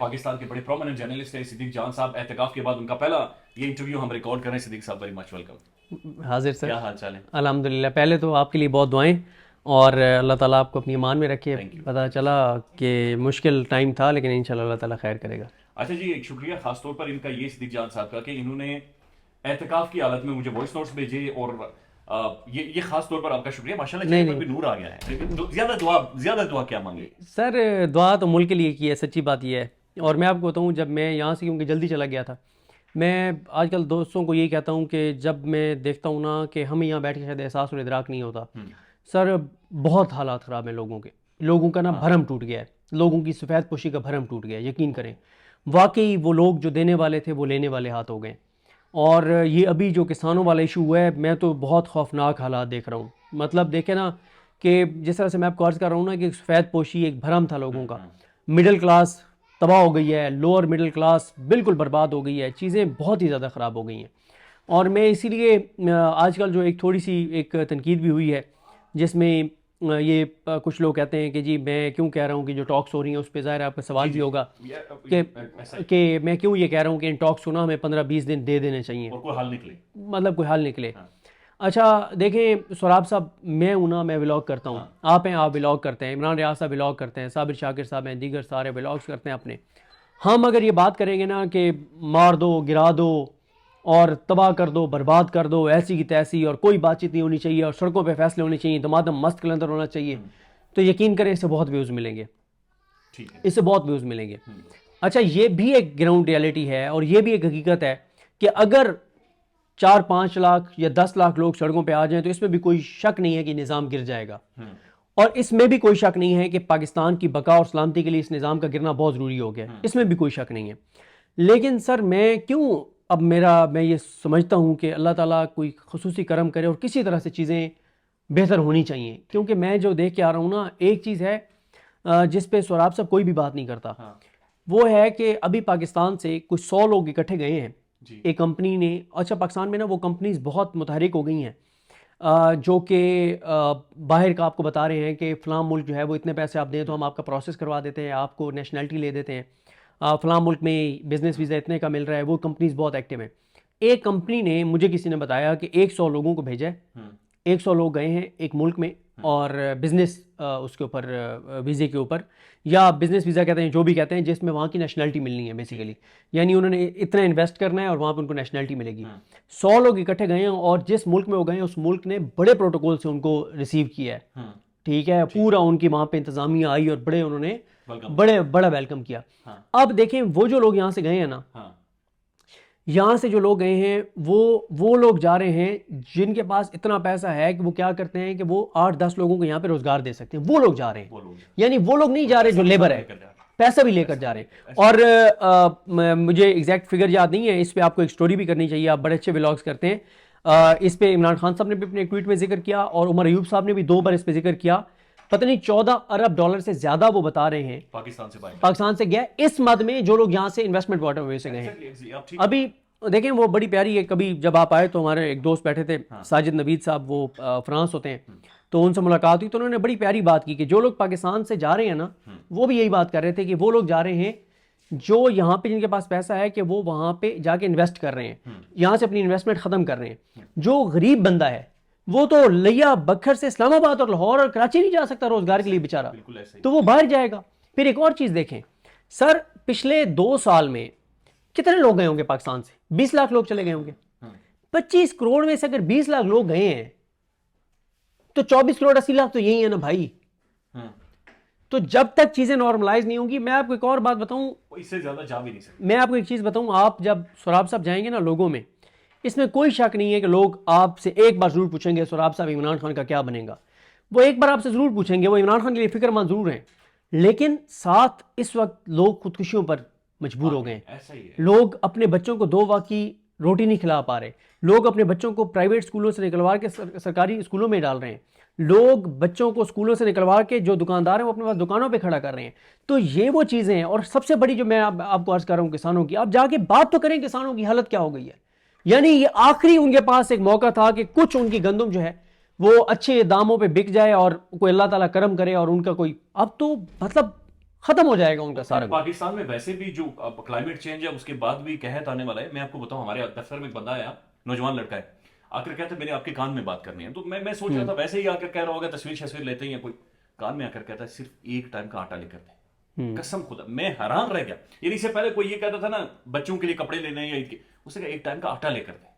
पाकिस्तान के बड़े prominent journalist है सिद्दीक जान साहब। एहतिकाफ के बाद उनका पहला ये इंटरव्यू हम रिकॉर्ड कर रहे हैं। सिद्दीक साहब, वेरी मच वेलकम। हाजिर सर। क्या हाल चाल है? अल्हम्दुलिल्लाह। पहले तो आपके लिए बहुत दुआएं और अल्लाह ताला आपको अपनी ईमान में रखे। Thank you. पता चला कि मुश्किल टाइम था, लेकिन इंशाल्लाह अल्लाह ताला खैर करेगा। अच्छा जी, एक शुक्रिया खास तौर पर इनका ये सिद्दीक जान साहब का कि इन्होंने एहतिकाफ की हालत में मुझे वॉइस नोट्स भेजे और ये खास तौर पर आपका शुक्रिया। माशाल्लाह नहीं चेहरे पर भी नूर आ गया है। लेकिन ज्यादा दुआ क्या मांगे? सर, दुआ तो मुल्क के लिए की है, सच्ची बात यह है। और मैं आपको बताऊं, जब मैं यहाँ से क्योंकि जल्दी चला गया था, मैं आजकल दोस्तों को यही कहता हूँ कि जब मैं देखता हूँ ना कि हमें यहाँ बैठ के शायद एहसास और इदराक नहीं होता। सर, बहुत हालात ख़राब हैं लोगों के। लोगों का ना भरम टूट गया है, लोगों की सफ़ेद पोशी का भरम टूट गया है। यकीन करें, वाकई वो लोग जो देने वाले थे वो लेने वाले हाथ हो गए। और ये अभी जो किसानों वाला इशू हुआ है, मैं तो बहुत खौफनाक हालात देख रहा हूँ। मतलब देखे ना कि जिस तरह से मैं आपको अर्ज़ कर रहा हूँ ना कि सफ़ेद पोशी एक भरम था लोगों का। मिडिल क्लास तबाह हो गई है, लोअर मिडिल क्लास बिल्कुल बर्बाद हो गई है, चीज़ें बहुत ही ज़्यादा ख़राब हो गई हैं। और मैं इसीलिए आजकल जो एक थोड़ी सी एक तनकीद भी हुई है, जिसमें ये कुछ लोग कहते हैं कि जी मैं क्यों कह रहा हूँ कि जो टॉक्स हो रही हैं उस पर ज़ाहिर आपका सवाल भी होगा कि मैं क्यों ये कह रहा हूँ कि इन टॉक्स को ना हमें 15-20 दिन दे देने चाहिए और कोई हल निकले, मतलब कोई हल निकले। अच्छा देखें सोराब साहब, मैं हूँ ना, मैं व्लॉग करता हूँ, आप हैं, आप व्लॉग करते हैं, इमरान रियाज साहब व्लॉग करते हैं, साबिर शाकिर साहब हैं, दीगर सारे व्लॉग्स करते हैं अपने। हम अगर ये बात करेंगे ना कि मार दो, गिरा दो और तबाह कर दो, बर्बाद कर दो, ऐसी की तैसी, और कोई बातचीत नहीं होनी चाहिए और सड़कों पे फैसले होने चाहिए, दमादम मस्त कलंदर होना चाहिए, तो यकीन करें इससे बहुत व्यूज़ मिलेंगे। ठीक है, इससे बहुत व्यूज़ मिलेंगे। अच्छा, ये भी एक ग्राउंड रियलिटी है और ये भी एक हकीकत है कि अगर 4-5 लाख या 10 लाख लोग सड़कों पे आ जाएं तो इसमें भी कोई शक नहीं है कि निज़ाम गिर जाएगा। और इसमें भी कोई शक नहीं है कि पाकिस्तान की बका और सलामती के लिए इस निज़ाम का गिरना बहुत ज़रूरी हो गया। इसमें भी कोई शक नहीं है। लेकिन सर, मैं क्यों अब मैं ये समझता हूँ कि अल्लाह ताला कोई खुसूसी करम करे और किसी तरह से चीज़ें बेहतर होनी चाहिए। क्योंकि मैं जो देख के आ रहा हूँ ना, एक चीज़ है जिस पे सोराब साहब कोई भी बात नहीं करता। वो है कि अभी पाकिस्तान से कुछ 100 लोग इकट्ठे गए हैं एक कंपनी ने। अच्छा, पाकिस्तान में ना वो कंपनीज बहुत मुतहरिक हो गई हैं, जो कि बाहर का आपको बता रहे हैं कि फ़लाँ मुल्क जो है वो इतने पैसे आप दें तो हम आपका प्रोसेस करवा देते हैं, आपको नेशनलिटी ले देते हैं, फ़लाँ मुल्क में बिज़नेस वीज़ा इतने का मिल रहा है। वो कंपनीज बहुत एक्टिव हैं। एक कंपनी ने मुझे किसी ने बताया कि 100 लोगों को भेजा है, 100 लोग गए हैं एक मुल्क में और बिज़नेस उसके ऊपर वीज़े के ऊपर, या बिज़नेस वीज़ा कहते हैं, जो भी कहते हैं, जिसमें वहाँ की नेशनलिटी मिलनी है बेसिकली। यानी उन्होंने इतना इन्वेस्ट करना है और वहाँ पर उनको नेशनलिटी मिलेगी। 100 लोग इकट्ठे गए हैं और जिस मुल्क में वो गए हैं उस मुल्क ने बड़े प्रोटोकॉल से उनको रिसीव किया है। ठीक है, पूरा उनकी वहाँ पे इंतज़ामिया आई और उन्होंने बड़ा वेलकम किया। अब देखें, वो जो लोग यहाँ से गए हैं ना, यहाँ से जो लोग गए हैं वो लोग जा रहे हैं जिनके पास इतना पैसा है कि वो क्या करते हैं कि वो 8-10 लोगों को यहाँ पे रोजगार दे सकते हैं। वो लोग जा रहे हैं, यानी वो लोग नहीं जा रहे जो लेबर है, पैसा भी लेकर जा रहे हैं। और मुझे एग्जैक्ट फिगर याद नहीं है, इस पे आपको एक स्टोरी भी करनी चाहिए, आप बड़े अच्छे व्लॉग्स करते हैं। इस पे इमरान खान साहब ने भी अपने ट्वीट में जिक्र किया और उमर अयूब साहब ने भी 2 बार इस पे जिक्र किया। पता नहीं 14 अरब डॉलर से ज्यादा वो बता रहे हैं पाकिस्तान से गया इस मद में, जो लोग यहाँ से इन्वेस्टमेंट वाटर वे से गए हैं। अभी देखें, वो बड़ी प्यारी है, कभी जब आप आए तो हमारे एक दोस्त बैठे थे, साजिद नवीद साहब, वो फ्रांस होते हैं, तो उनसे मुलाकात हुई तो उन्होंने बड़ी प्यारी बात की कि जो लोग पाकिस्तान से जा रहे हैं ना, वो भी यही बात कर रहे थे कि वो लोग जा रहे हैं जो यहाँ पे जिनके पास पैसा है कि वो वहाँ पे जाके इन्वेस्ट कर रहे हैं, यहाँ से अपनी इन्वेस्टमेंट ख़त्म कर रहे हैं। जो गरीब बंदा है वो तो लिया बखर से इस्लामाबाद और लाहौर और कराची नहीं जा सकता रोजगार के लिए बेचारा, तो वो बाहर जाएगा। फिर एक और चीज़ देखें सर, पिछले 2 साल में कितने लोग गए होंगे पाकिस्तान से? 20 लाख लोग चले गए होंगे। 25 करोड़ में से अगर 20 लाख लोग गए हैं तो 24 करोड़ 80 लाख तो यही है ना भाई। तो जब तक चीजें नॉर्मलाइज नहीं होंगी, मैं आपको एक और बात बताऊं, इससे ज्यादा जा भी नहीं सकते। मैं आपको एक चीज बताऊं, आप जब सोराब साहब जाएंगे ना लोगों में, इसमें कोई शक नहीं है कि लोग आपसे एक बार जरूर पूछेंगे सोराब साहब इमरान खान का क्या बनेगा। वो एक बार आपसे जरूर पूछेंगे, वो इमरान खान के लिए फिक्रमंद जरूर हैं, लेकिन साथ इस वक्त लोग खुदकुशियों पर मजबूर हो गए। लोग अपने बच्चों को 2 वक्त की रोटी नहीं खिला पा रहे, लोग अपने बच्चों को प्राइवेट स्कूलों से निकलवा के सरकारी स्कूलों में डाल रहे हैं, लोग बच्चों को स्कूलों से निकलवा के जो दुकानदार हैं वो अपने पास दुकानों पे खड़ा कर रहे हैं। तो ये वो चीज़ें हैं। और सबसे बड़ी जो मैं आपको अर्ज कर रहा हूँ किसानों की, आप जाके बात तो करें किसानों की हालत क्या हो गई है। यानी ये आखिरी उनके पास एक मौका था कि कुछ उनकी गंदम जो है वो अच्छे दामों पे बिक जाए और कोई अल्लाह ताला करम करे और उनका कोई, अब तो मतलब खत्म हो जाएगा उनका सारा कुछ। पाकिस्तान में वैसे भी जो क्लाइमेट चेंज है उसके बाद भी कहत आने वाला है। मैं आपको बताऊं, हमारे दफ्तर में एक बंदा आया, नौजवान लड़का है, आकर कहता मैंने आपके कान में बात करनी है। तो मैं सोच रहा था वैसे ही आकर कह रहा होगा, तस्वीर शस्वीर लेते ही या कोई, कान में आकर कहता है सिर्फ एक टाइम का आटा लेकर दे। कसम खुदा मैं हैरान रह गया। यानी इससे पहले कोई ये कहता था ना बच्चों के लिए कपड़े लेने या ईद के, उसने कहा एक टाइम का आटा लेकर दे।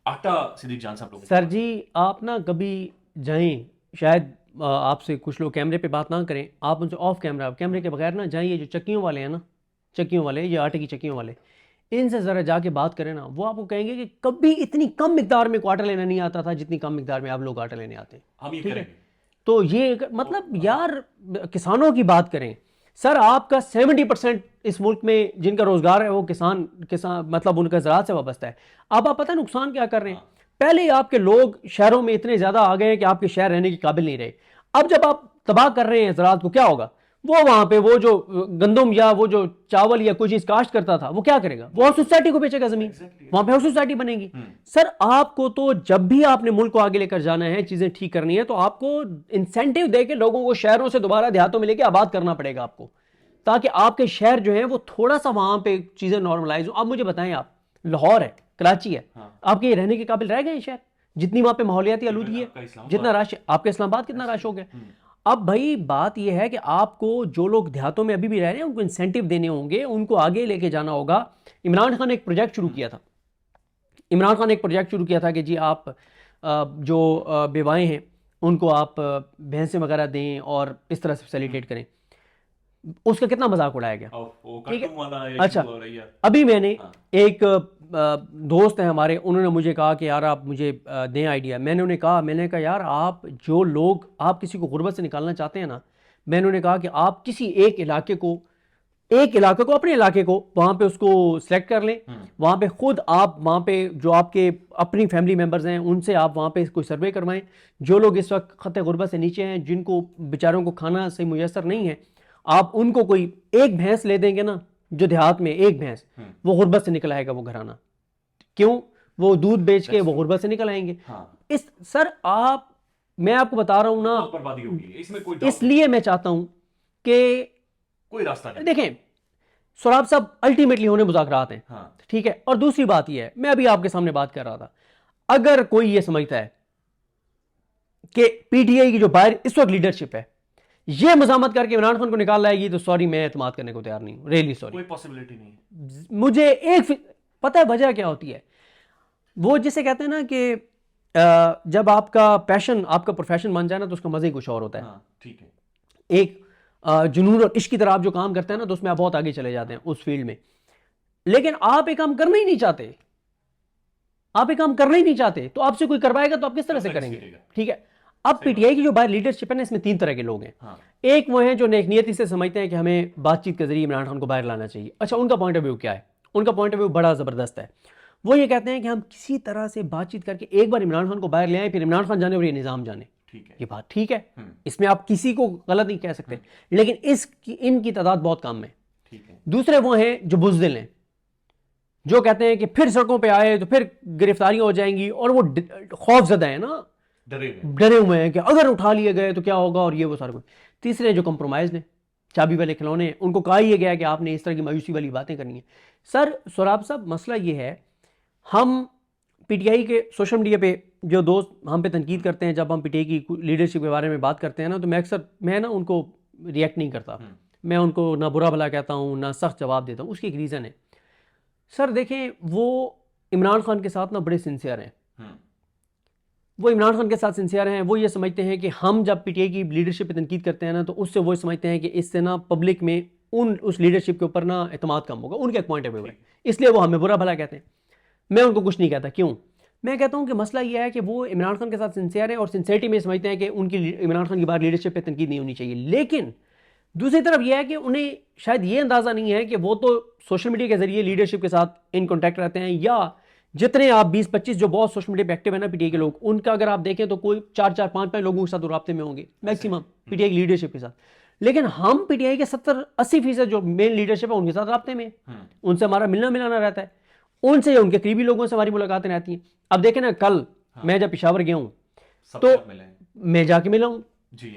आटा सिद्दीक जान साहब लोग। सर जी आप ना कभी जाएं, शायद आपसे कुछ लोग कैमरे पे बात ना करें, आप उनसे ऑफ कैमरा, कैमरे के बगैर ना जाइए, जो चक्कियों वाले हैं ना, चक्कियों वाले, ये आटे की चक्कियों वाले, इनसे ज़रा जाके बात करें ना, वो आपको कहेंगे कि कभी इतनी कम मिकदार में आटा लेना नहीं आता था जितनी कम मिकदार में आप लोग आटा लेने आते हैं। हम ये ठीक है, करेंगे। तो ये मतलब यार किसानों की बात करें सर, आपका 70% इस मुल्क में जिनका रोजगार है वो किसान मतलब उनका ज़राअत से वाबस्ता है। अब आप पता है नुकसान क्या कर रहे हैं, पहले ही आपके लोग शहरों में इतने ज़्यादा आ गए हैं कि आपके शहर रहने के काबिल नहीं रहे। अब जब आप तबाह कर रहे हैं ज़राअत को, क्या होगा, वो वहां पे वो जो गंदम या वो जो चावल या कोई चीज काश्त करता था वो क्या करेगा, वो सोसाइटी को बेचेगा जमीन, वहां पे सोसाइटी बनेगी। सर आपको तो जब भी आपने मुल्क को आगे लेकर जाना है, चीजें ठीक करनी है, तो आपको इंसेंटिव देके लोगों को शहरों से दोबारा देहातों में लेके आबाद करना पड़ेगा आपको, ताकि आपके शहर जो है वो थोड़ा सा वहां पे चीजें नॉर्मलाइज हो। अब मुझे बताएं, आप लाहौर है, कराची है, आपके रहने के काबिल रह गए शहर, जितनी वहां पे माहौलियाती आलूदगी है, जितना रश, आपके इस्लामाबाद कितना रश हो गया। अब भाई बात यह है कि आपको जो लोग देहातों में अभी भी रह रहे हैं उनको इंसेंटिव देने होंगे, उनको आगे लेके जाना होगा। इमरान खान ने एक प्रोजेक्ट शुरू किया था, इमरान खान ने एक प्रोजेक्ट शुरू किया था कि जी आप जो बेवाएं हैं उनको आप भैंसें वगैरह दें और इस तरह से फैसिलिटेट करें। उसका कितना मजाक उड़ाया गया, ठीक है। अच्छा, अभी मैंने एक दोस्त हैं हमारे, उन्होंने मुझे कहा कि यार आप मुझे दें आइडिया। मैंने कहा यार आप जो लोग, आप किसी को गुर्बत से निकालना चाहते हैं ना, मैंने उन्हें कहा कि आप किसी एक इलाके को अपने इलाके को वहाँ पे उसको सिलेक्ट कर लें, वहाँ पे खुद आप वहाँ पे जो आपके अपनी फैमिली मेम्बर्स हैं उनसे आप वहाँ पे कोई सर्वे करवाएं, जो लोग इस वक्त खत्ते गुर्बत से नीचे हैं, जिनको बेचारों को खाना सही मुयसर नहीं है, आप उनको कोई एक भैंस ले देंगे ना, जो देहात में एक भैंस, वो गुर्बत से निकल आएगा वो घराना। क्यों, वो दूध बेच के वो गुर्बत से निकल आएंगे। इस सर आप, मैं आपको बता रहा हूं ना, बर्बादी होगी इसमें कोई, इसलिए मैं चाहता हूं कि कोई रास्ता नहीं। देखें सोराब साहब, अल्टीमेटली होने मुज़ाकरात हैं, ठीक है। और दूसरी बात यह है, मैं अभी आपके सामने बात कर रहा था, अगर कोई ये समझता है कि पीटीआई की जो बाहर इस वक्त लीडरशिप है ये मजामत करके इमरान खान को निकाल लाएगी, तो सॉरी मैं एतमाद करने को तैयार नहीं हूं, रियली सॉरी, कोई पॉसिबिलिटी नहीं है। मुझे एक पता है वजह क्या होती है, वो जिसे कहते हैं ना कि जब आपका पैशन, आपका प्रोफेशन बन जाए ना, तो उसका मजा ही कुछ और होता है। ठीक है, एक जुनून और इश्क की तरह आप जो काम करते हैं ना, तो उसमें आप बहुत आगे चले जाते हैं उस फील्ड में। लेकिन आप एक काम करना ही नहीं चाहते, आप एक काम करना ही नहीं चाहते, तो आपसे कोई करवाएगा तो आप किस तरह से करेंगे, ठीक है। अब पीटीआई की जो बाहर लीडरशिप है ना, इसमें 3 तरह के लोग हैं। एक वो हैं जो नेकनियती से समझते हैं कि हमें बातचीत के जरिए इमरान खान को बाहर लाना चाहिए। अच्छा, उनका पॉइंट ऑफ व्यू क्या है, उनका पॉइंट ऑफ व्यू बड़ा ज़बरदस्त है। वो ये कहते हैं कि हम किसी तरह से बातचीत करके एक बार इमरान खान को बाहर ले आए, फिर इमरान खान जाने और ये निज़ाम जाने। ठीक है, ये बात ठीक है, इसमें आप किसी को गलत नहीं कह सकते, लेकिन इनकी तादाद बहुत कम है। ठीक है। दूसरे वो हैं जो बुज़दिल हैं, जो कहते हैं कि फिर सड़कों पे आए तो फिर गिरफ्तारियां हो जाएंगी, और वो खौफजदा है ना, डरे हुए हैं कि अगर उठा लिए गए तो क्या होगा, और ये वो सारा कुछ। तीसरे जो कंप्रोमाइज ने, चाबी वाले खिलौने, उनको कहा ही गया कि आपने इस तरह की मायूसी वाली बातें करनी है। सर सोराब साहब, मसला ये है, हम पीटीआई के सोशल मीडिया पे जो दोस्त हम पे तनकीद करते हैं, जब हम पीटीआई की लीडरशिप के बारे में बात करते हैं ना, तो मैं ना उनको रिएक्ट नहीं करता, मैं उनको ना बुरा भला कहता हूँ ना सख्त जवाब देता हूँ। उसकी एक रीज़न है सर, देखें वो इमरान खान के साथ ना बड़े सिंसियर हैं, वो इमरान खान के साथ सिंसियर हैं। वो ये समझते हैं कि हम जब पीटीआई की लीडरशिप पे तनकीद करते हैं ना, तो उससे वो समझते हैं कि इससे ना पब्लिक में उस लीडरशिप के ऊपर ना एतमाद कम होगा। उनका एक पॉइंट ऑफ व्यू है, इसलिए वो हमें बुरा भला कहते हैं। मैं उनको कुछ नहीं कहता। क्यों? मैं कहता हूँ कि मसला यह है कि वो इमरान खान के साथ सिंसियर है और सिंसियरिटी में समझते हैं कि उनकी इमरान खान की बार लीडरशिप पे तनकीद नहीं होनी चाहिए। लेकिन दूसरी तरफ यह है कि उन्हें शायद ये अंदाज़ा नहीं है कि वो तो सोशल मीडिया के जरिए लीडरशिप के साथ इन कॉन्टैक्ट रहते हैं, या जितने आप 20-25 जो बहुत सोशल मीडिया पे एक्टिव है ना पीटीआई के लोग, उनका अगर आप देखें तो कोई 4-4, 5-5 लोगों के साथ राब्ते में होंगे मैक्सिमम पीटीआई की लीडरशिप के साथ। लेकिन हम पीटीआई के 70-80% जो मेन लीडरशिप है उनके साथ राब्ते में, उनसे हमारा मिलना मिलाना रहता है, उनसे या उनके करीबी लोगों से हमारी मुलाकातें रहती हैं। अब देखें ना, कल मैं जब पेशावर गया हूँ तो मैं जाके मिला हूँ,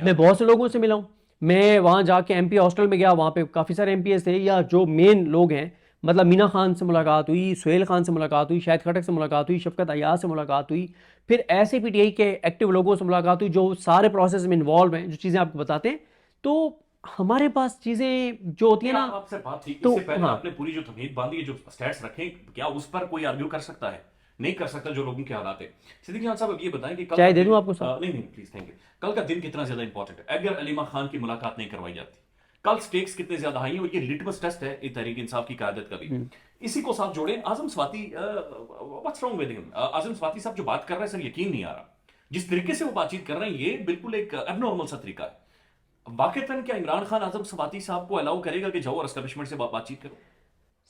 मैं बहुत से लोगों से मिला हूँ, मैं वहाँ जाके एमपी हॉस्टल में गया, वहाँ पे काफ़ी सारे एमपीएस थे, या जो मेन लोग हैं, मतलब मीना खान से मुलाकात हुई, सुहेल खान से मुलाकात हुई, शाहिद खटक से मुलाकात हुई, शफकत अय्याज से मुलाकात हुई, फिर ऐसे पीटीआई के एक्टिव लोगों से मुलाकात हुई जो सारे प्रोसेस में इन्वॉल्व हैं, जो चीज़ें आपको बताते हैं। तो हमारे पास चीज़ें जो होती है ना, आपसे बात थी तो इससे पहले हाँ, आपने पूरी जो तमहीद बांधी है, जो स्टैट्स रखे, क्या उस पर कोई आर्ग्यू कर सकता है? नहीं कर सकता, जो लोगों के हालात है। सिद्दीकी खान साहब, अब ये बताएं कि कल चाय का दे दिन, दूं आपको साहब? नहीं नहीं प्लीज, थैंक यू। कल का दिन कितना ज्यादा इंपॉर्टेंट है? अगर अलीमा खान की मुलाकात नहीं करवाई जाती, कल स्टेक्स कितने ज्यादा हाई हैं, और ये लिटमस टेस्ट है तहरीक इंसाफ की क़यादत का भी। इसी को साथ जोड़ें, Azam Swati, what's wrong with him? Azam Swati साहब जो बात कर रहे हैं सर, यकीन नहीं आ रहा जिस तरीके से वो बातचीत कर रहे हैं, ये बिल्कुल एक एबनॉर्मल सा तरीका है। वाकईतन क्या इमरान खान आजम स्वाति साहब को अलाउ करेगा कि जाओ और एस्टेब्लिशमेंट से बातचीत करो?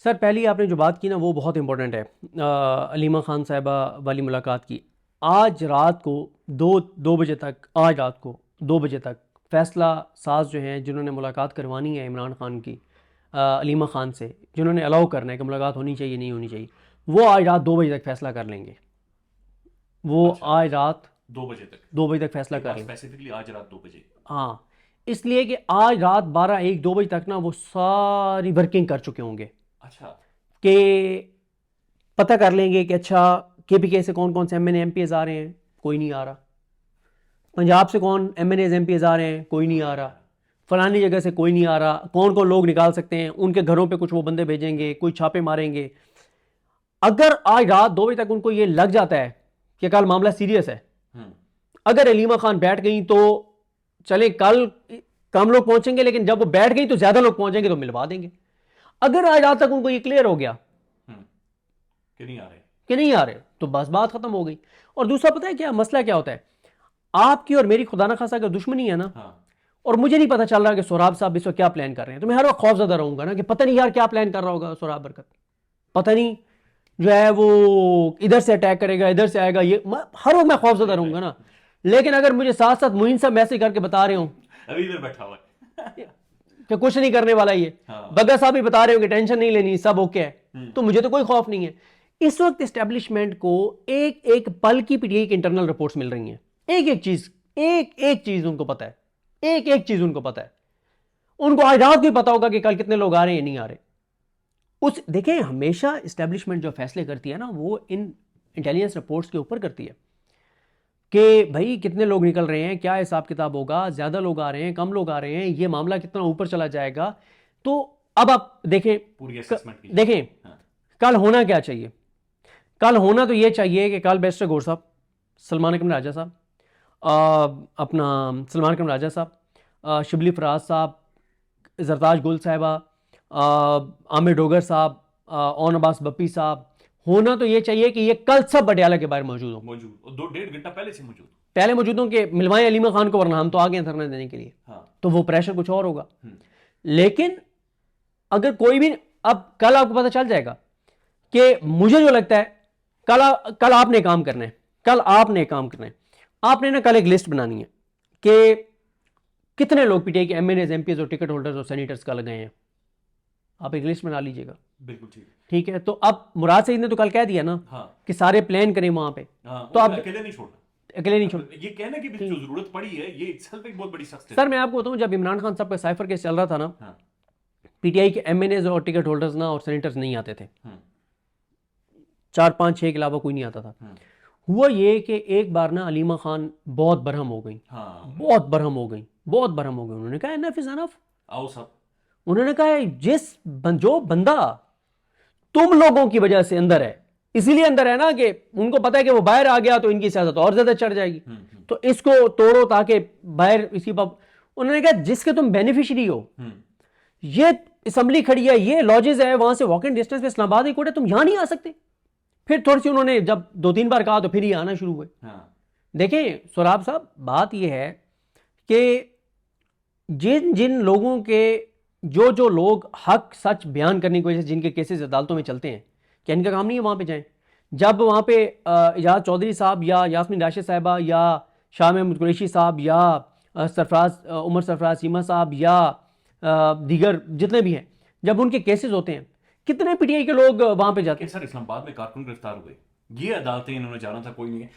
सर पहली आपने जो बात की ना वो बहुत इंपॉर्टेंट है, अलीमा खान साहिबा वाली मुलाकात की। आज रात को दो बजे तक, आज रात को 2 बजे तक फैसला साज जो हैं जिन्होंने मुलाकात करवानी है इमरान खान की अलीमा खान से, जिन्होंने अलाउ करना है कि मुलाकात होनी चाहिए नहीं होनी चाहिए, वो आज रात 2 बजे तक फैसला कर लेंगे। वो अच्छा, आज रात 2 बजे तक? 2 बजे तक फैसला कर लेंगे। स्पेसिफिकली आज रात 2 बजे? हाँ, इसलिए कि आज रात 12, 1, 2 बजे तक ना वो सारी वर्किंग कर चुके होंगे अच्छा, कि पता कर लेंगे कि अच्छा केपीके से कौन कौन से एमएनए एमपीएस आ रहे हैं, कोई नहीं आ रहा। पंजाब से कौन एमएनए एमपीएस आ रहे हैं, कोई नहीं आ रहा। फलानी जगह से कोई नहीं आ रहा। कौन कौन लोग निकाल सकते हैं, उनके घरों पे कुछ वो बंदे भेजेंगे, कोई छापे मारेंगे। अगर आज रात 2 बजे तक उनको ये लग जाता है कि कल मामला सीरियस है, अगर अलीमा खान बैठ गई तो चले कल कम लोग पहुंचेंगे, लेकिन जब वो बैठ गई तो ज्यादा लोग पहुंचेंगे तो मिलवा देंगे। अगर आज रात तक उनको ये क्लियर हो गया कि नहीं आ रहे, तो बस बात खत्म हो गई। और दूसरा पता है क्या मसला क्या होता है, आपकी और मेरी खुदा ना खासा अगर दुश्मनी है ना, और मुझे नहीं पता चल रहा कि सोराब साहब इस वक्त क्या प्लान कर रहे हैं, तो मैं हर वक्त खौफजदा रहूंगा ना कि पता नहीं यार क्या प्लान कर रहा होगा सोराब बरकत, पता नहीं जो है वो इधर से अटैक करेगा, इधर से आएगा, ये हर वक्त मैं खौफजदा रहूंगा ना। लेकिन अगर मुझे साथ साथ मुइन साहब मैसेज करके बता रहे हो अभी इधर बैठा हुआ है कि कुछ नहीं करने वाला ये, बग्गा साहब भी बता रहे हो कि टेंशन नहीं लेनी, सब ओके है, तो मुझे तो कोई खौफ नहीं है। इस वक्त एस्टेब्लिशमेंट को एक एक पल की पीटीआई की इंटरनल रिपोर्ट्स मिल रही हैं, एक एक चीज उनको पता है, एक एक चीज उनको पता है। उनको आज रात भी पता होगा कि कल कितने लोग आ रहे हैं नहीं आ रहे। उस देखें, हमेशा एस्टेब्लिशमेंट जो फैसले करती है ना वो इन इंटेलिजेंस रिपोर्ट्स के ऊपर करती है कि भाई कितने लोग निकल रहे हैं, क्या हिसाब किताब होगा, ज्यादा लोग आ रहे हैं, कम लोग आ रहे हैं, ये मामला कितना ऊपर चला जाएगा। तो अब आप देखें, पूरी असेसमेंट की। देखें कल होना क्या चाहिए। कल होना तो ये चाहिए कि कल बैरिस्टर गौर साहब, सलमान अकरम राजा साहब, अपना सलमान अकरम राजा साहब, शिबली फराज साहब, जरताज गुल साहिबा, आमिर डोगर साहब, ओन अब्बास बप्पी साहब, होना तो ये चाहिए कि ये कल सब पटियाला के बाहर मौजूद हो, और 2-1.5 घंटा पहले से मौजूद, पहले मौजूद हों कि मिलवाएं अलीमा खान को, वरना हम तो आ गए धरना देने के लिए। तो वो प्रेशर कुछ और होगा। लेकिन अगर कोई भी, अब कल आपको पता चल जाएगा कि मुझे जो लगता है कल आपने काम करना है, आपने ना कल एक लिस्ट बनानी है कि कितने लोग पीटीआई के एमएनएस एमपीएस और टिकट होल्डर्स और सेनेटर्स कल गए हैं। आप एक लिस्ट बना लीजिएगा। बिल्कुल ठीक है। तो अब मुराद सईद ने तो कल कह दिया ना कि सारे प्लान करें वहां पे, तो आप अकेले नहीं छोड़ना, अकेले नहीं छोड़, ये कहने की भी जो जरूरत पड़ी है, ये इटसेल्फ एक बहुत बड़ी सक्सेस। सर मैं आपको बताऊं, जब इमरान खान साहब का साइफर केस चल रहा था ना, पीटीआई के एमएनएस और टिकट होल्डर्स ना और सेनेटर्स नहीं आते थे, 4-5-6 के अलावा कोई नहीं आता था। हुआ ये कि एक बार ना अलीमा खान बहुत बरहम हो गई, बहुत बरहम हो गई। उन्होंने कहा इनफ इज इनफ, आओ सब। उन्होंने कहा जो बंदा तुम लोगों की वजह से अंदर है, इसीलिए अंदर है ना कि उनको पता है कि वो बाहर आ गया तो इनकी सियासत और ज्यादा चढ़ जाएगी, तो इसको तोड़ो ताकि बाहर इसी पर। उन्होंने कहा जिसके तुम बेनिफिशियरी हो, ये असम्बली खड़ी है, ये लॉजेज है, वहां से वॉकिंग डिस्टेंस पे इस्लामाबाद की कोर्ट है, तुम यहां नहीं आ सकते। फिर थोड़ी सी उन्होंने जब 2-3 बार कहा तो फिर ये आना शुरू हुए। देखें सोराब साहब, बात यह है कि जिन जिन लोगों के जो लोग हक सच बयान करने की वजह से जिनके केसेस अदालतों में चलते हैं, क्या इनका काम नहीं है वहां पे जाएं? जब वहां पे इजाज चौधरी साहब या यास्मीन राशिद साहिबा या शाह महमूद कुरैशी साहब या उमर सरफराज सीमा साहब या दीगर जितने भी हैं, जब उनके केसेस होते हैं, कितने पीटीआई के लोग वहां पे जाते हैं? सर इस्लामाबाद में कारकुन गिरफ्तार हुए, ये अदालतें इन्होंने जाना था, कोई नहीं है।